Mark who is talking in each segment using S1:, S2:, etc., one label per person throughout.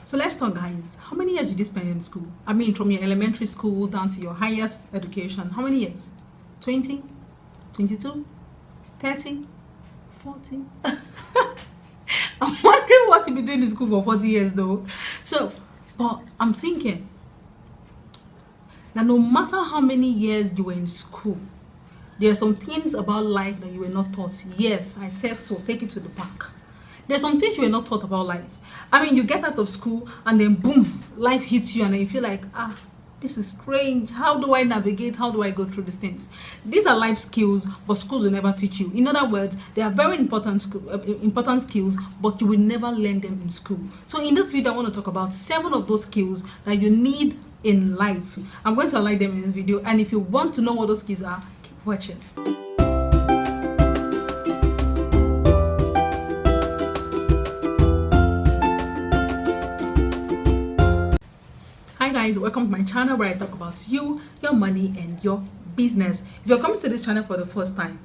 S1: So let's talk, guys. How many years did you spend in school? I mean, from your elementary school down to your highest education. How many years? 20? 22? 30? 40? I'm wondering what you've been doing in school for 40 years though. So, but I'm thinking that no matter how many years you were in school, there are some things about life that you were not taught. Yes, I said so. Take it to the bank. There's some things you were not taught about life. I mean, you get out of school and then boom, life hits you and then you feel like, this is strange. How do I navigate? How do I go through these things? These are life skills, but schools will never teach you. In other words, they are very important skills, but you will never learn them in school. So in this video, I want to talk about 7 of those skills that you need in life. I'm going to highlight them in this video, and if you want to know what those skills are, keep watching. Hi guys, welcome to my channel where I talk about you, your money, and your business. If you're coming to this channel for the first time,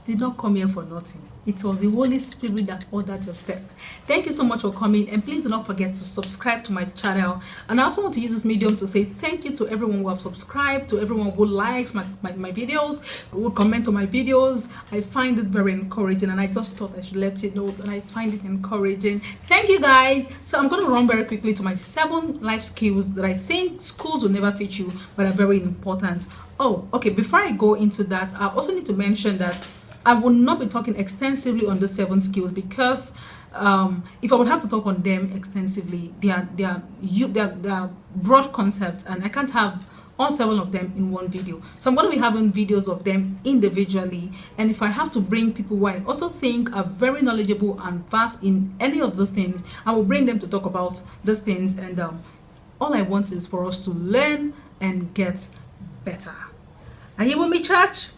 S1: you did not come here for nothing. It was the Holy Spirit that ordered your step. Thank you so much for coming, and please do not forget to subscribe to my channel. And I also want to use this medium to say thank you to everyone who have subscribed, to everyone who likes my videos, who comment on my videos. I find it very encouraging, and I just thought I should let you know that I find it encouraging. Thank you guys. So I'm going to run very quickly to my 7 life skills that I think schools will never teach you, but are very important. Oh, okay, before I go into that, I also need to mention that I will not be talking extensively on the 7 skills because if I would have to talk on them extensively, they are broad concepts, and I can't have all 7 of them in one video. So I'm going to be having videos of them individually, and if I have to bring people who I also think are very knowledgeable and vast in any of those things, I will bring them to talk about those things. And all I want is for us to learn and get better. Are you with me, church?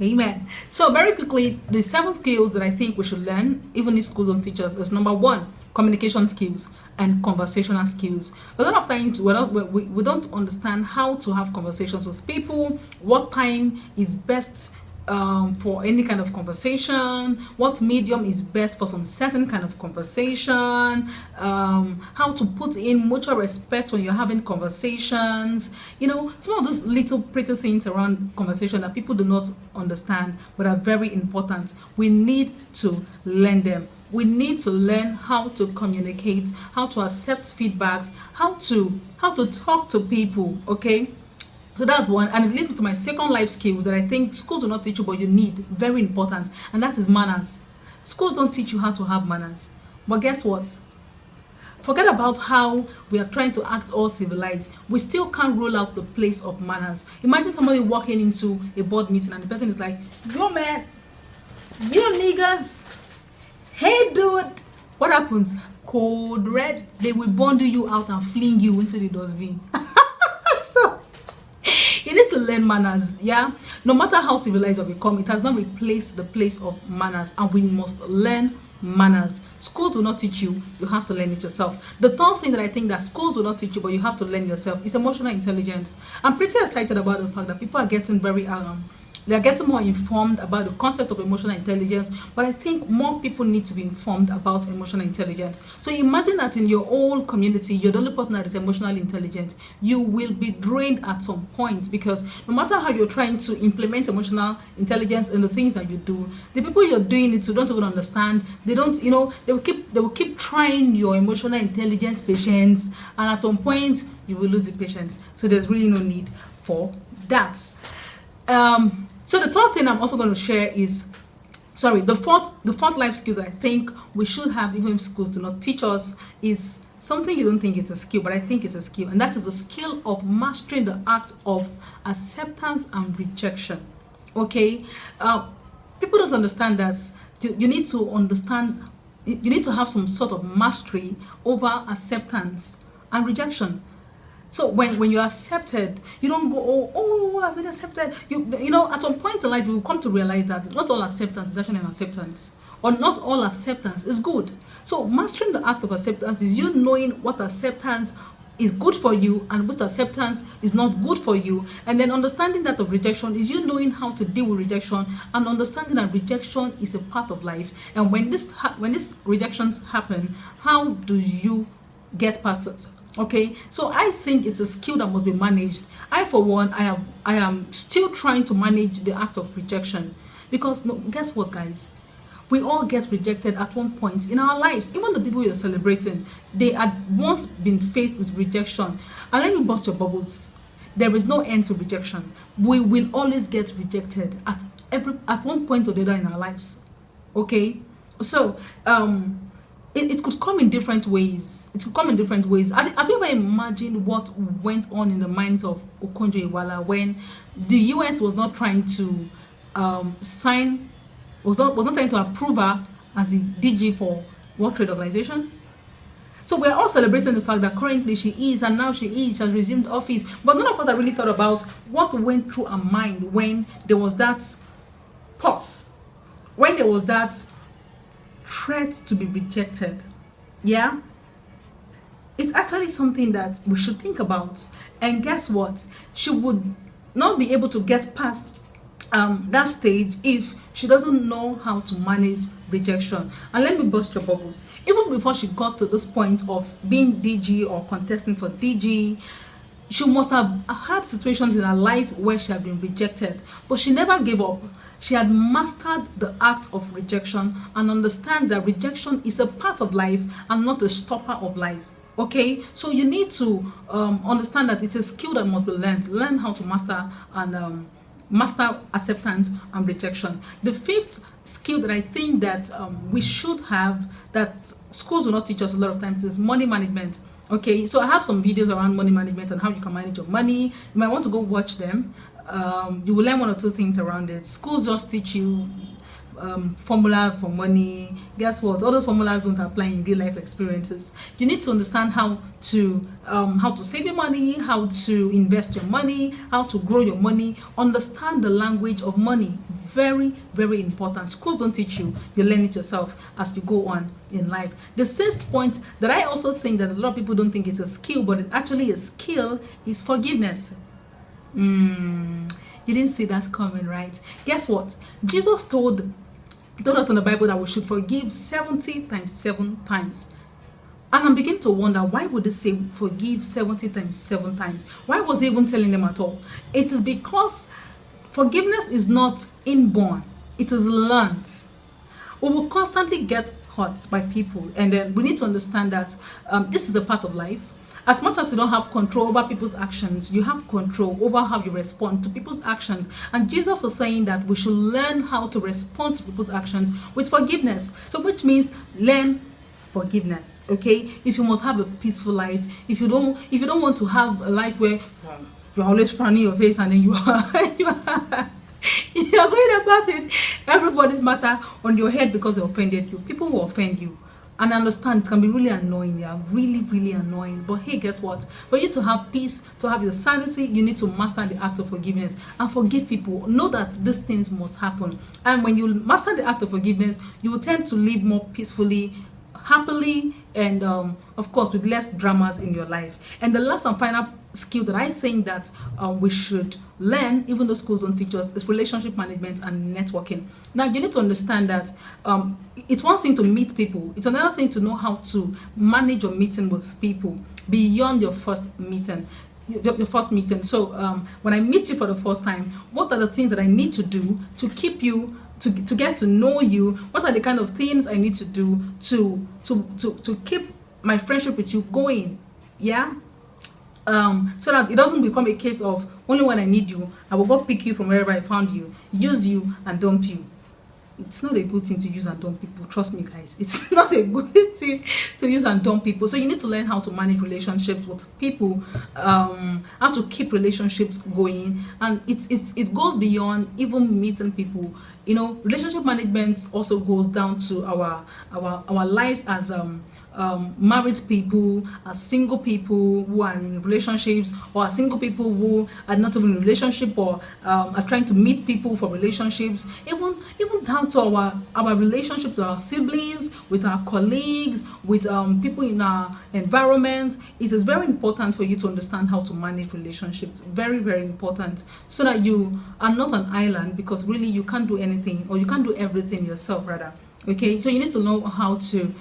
S1: Amen. So very quickly, the 7 skills that I think we should learn, even if schools don't teach us, is number 1, communication skills and conversational skills. A lot of times we don't understand how to have conversations with people, what time is best for any kind of conversation, what medium is best for some certain kind of conversation, how to put in mutual respect when you're having conversations. You know, some of those little pretty things around conversation that people do not understand but are very important. We need to learn them. We need to learn how to communicate, how to accept feedbacks, how to talk to people. Okay, so that's one, and it leads me to my 2nd life skill that I think schools do not teach you, but you need, very important, and that is manners. Schools don't teach you how to have manners, but guess what? Forget about how we are trying to act all civilized. We still can't roll out the place of manners. Imagine somebody walking into a board meeting and the person is like, yo man, you niggas, hey dude. What happens? Code red. They will bundle you out and fling you into the dustbin. So you need to learn manners, yeah? No matter how civilized you become, it has not replaced the place of manners, and we must learn manners. Schools will not teach you, you have to learn it yourself. The 3rd thing that I think that schools will not teach you, but you have to learn yourself, is emotional intelligence. I'm pretty excited about the fact that people are getting very they are getting more informed about the concept of emotional intelligence, but I think more people need to be informed about emotional intelligence. So imagine that in your whole community, you're the only person that is emotionally intelligent. You will be drained at some point, because no matter how you're trying to implement emotional intelligence in the things that you do, the people you're doing it to don't even understand. They don't, you know, they will keep trying your emotional intelligence patience, and at some point you will lose the patience. So there's really no need for that. So the 3rd thing I'm also going to share is, the fourth life skills that I think we should have, even if schools do not teach us, is something you don't think it's a skill, but I think it's a skill, and that is the skill of mastering the act of acceptance and rejection. Okay, people don't understand that you need to understand. You need to have some sort of mastery over acceptance and rejection. So when you're accepted, you don't go, oh, I've been accepted. You know, at some point in life, you will come to realize that not all acceptance is actually an acceptance, or not all acceptance is good. So mastering the act of acceptance is you knowing what acceptance is good for you and what acceptance is not good for you, and then understanding that of rejection is you knowing how to deal with rejection and understanding that rejection is a part of life. And when these rejections happen, how do you get past it. Okay, so I think it's a skill that must be managed. I, for one, I am still trying to manage the act of rejection, because no, guess what, guys? We all get rejected at one point in our lives. Even the people you're celebrating, they had once been faced with rejection. And let me burst your bubbles. There is no end to rejection. We will always get rejected at one point or the other in our lives. Okay, so it could come in different ways. It could come in different ways. Have you ever imagined what went on in the minds of Okonjo-Iweala when the US was not trying to was not trying to approve her as the DG for World Trade Organization? So we're all celebrating the fact that currently she has resumed office. But none of us have really thought about what went through her mind when there was that pause, when there was that threat to be rejected. Yeah, it's actually something that we should think about. And guess what? She would not be able to get past that stage if she doesn't know how to manage rejection. And let me burst your bubbles. Even before she got to this point of being DG or contesting for DG, she must have had situations in her life where she had been rejected, but she never gave up. She had mastered the act of rejection and understands that rejection is a part of life and not a stopper of life. Okay, so you need to understand that it's a skill that must be learned. Learn how to master and master acceptance and rejection. The fifth skill that I think that we should have, that schools will not teach us a lot of times, is money management. Okay, so I have some videos around money management and how you can manage your money. You might want to go watch them. You will learn one or two things around it. Schools just teach you formulas for money. Guess what? All those formulas don't apply in real life experiences. You need to understand how to save your money, how to invest your money, how to grow your money. Understand the language of money. Very, very important. Schools don't teach you. You learn it yourself as you go on in life. The sixth point that I also think that a lot of people don't think it's a skill, but it's actually a skill, is forgiveness. You didn't see that coming, right? Guess what? Jesus told us in the Bible that we should forgive 70 times 7 times. And I'm beginning to wonder, why would it say forgive 70 times 7 times? Why was he even telling them at all? It is because forgiveness is not inborn. It is learned. We will constantly get hurt by people. And then we need to understand that this is a part of life. As much as you don't have control over people's actions, you have control over how you respond to people's actions. And Jesus is saying that we should learn how to respond to people's actions with forgiveness. So which means learn forgiveness. Okay? If you must have a peaceful life, if you don't want to have a life where you're always frowning your face and then you're going about it, everybody's matter on your head because they offended you. People will offend you. And I understand it can be really annoying. They are really, really annoying. But hey, guess what? For you to have peace, to have your sanity, you need to master the act of forgiveness and forgive people. Know that these things must happen. And when you master the act of forgiveness, you will tend to live more peacefully, happily, and of course with less dramas in your life. And the last and final skill that I think that we should learn, even though schools don't teach us, is relationship management and networking. Now you need to understand that it's one thing to meet people, it's another thing to know how to manage your meeting with people beyond your first meeting. So when I meet you for the first time, what are the things that I need to do to keep you, to get to know you? What are the kind of things I need to do to keep my friendship with you going? Yeah. So that it doesn't become a case of only when I need you, I will go pick you from wherever I found you, use you and dump you. It's not a good thing to use and dump people. Trust me, guys. It's not a good thing to use and dump people. So you need to learn how to manage relationships with people, how to keep relationships going, and it goes beyond even meeting people. You know, relationship management also goes down to our lives as married people, as single people who are in relationships, or as single people who are not even in a relationship, or are trying to meet people for relationships, even down to our relationships with our siblings, with our colleagues, with people in our environment. It is very important for you to understand how to manage relationships. Very, very important, so that you are not an island, because really you can't do anything, or you can't do everything yourself rather. Okay, so you need to know how to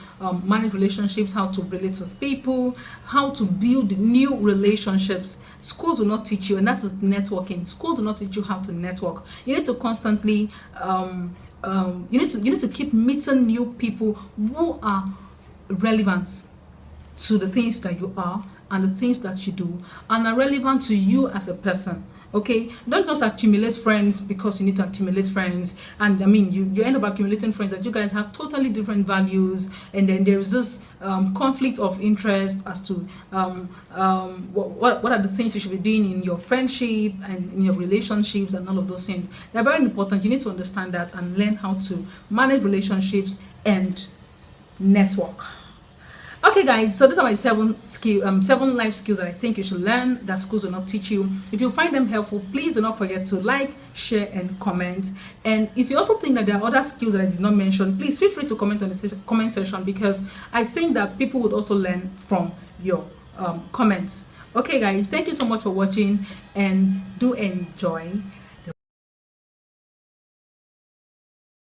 S1: manage relationships, how to relate with people, how to build new relationships. Schools will not teach you, and that is networking. Schools will not teach you how to network. You need to constantly you need to keep meeting new people who are relevant to the things that you are and the things that you do and are relevant to you as a person. Okay, don't just accumulate friends because you need to accumulate friends, and I mean you end up accumulating friends that you guys have totally different values, and then there is this conflict of interest as to what are the things you should be doing in your friendship and in your relationships and all of those things. They're very important. You need to understand that and learn how to manage relationships and network. Okay guys, so these are my seven life skills that I think you should learn that schools will not teach you. If you find them helpful, please do not forget to like, share and comment. And if you also think that there are other skills that I did not mention, please feel free to comment on the comment section, because I think that people would also learn from your comments. Okay guys, thank you so much for watching, and do enjoy